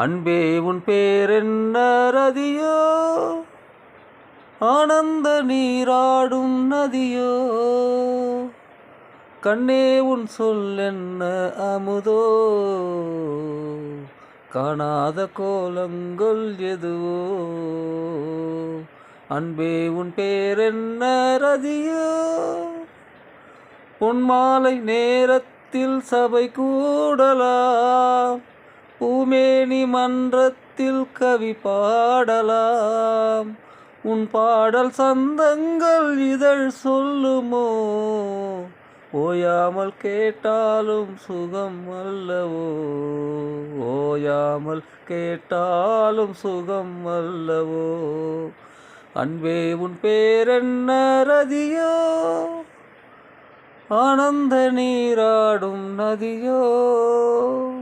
அன்பே உன் பேரென்ன ரதியோ, ஆனந்த நீராடும் நதியோ, கண்ணே உன் சொல்லென்ன அமுதோ, காணாத கோலங்கள் எதுவோ. அன்பே உன் பேரென்ன ரதியோ, பொன்மாலை நேரத்தில் சபை கூடலாம், பூமேனி மன்றத்தில் கவி பாடலாம். உன் பாடல் சந்தங்கள் இதழ் சொல்லுமோ, ஓயாமல் கேட்டாலும் சுகம் அல்லவோ, ஓயாமல் கேட்டாலும் சுகம் அல்லவோ. அன்பே உன் பேரென்ன ரதியோ, ஆனந்த நீராடும் நதியோ.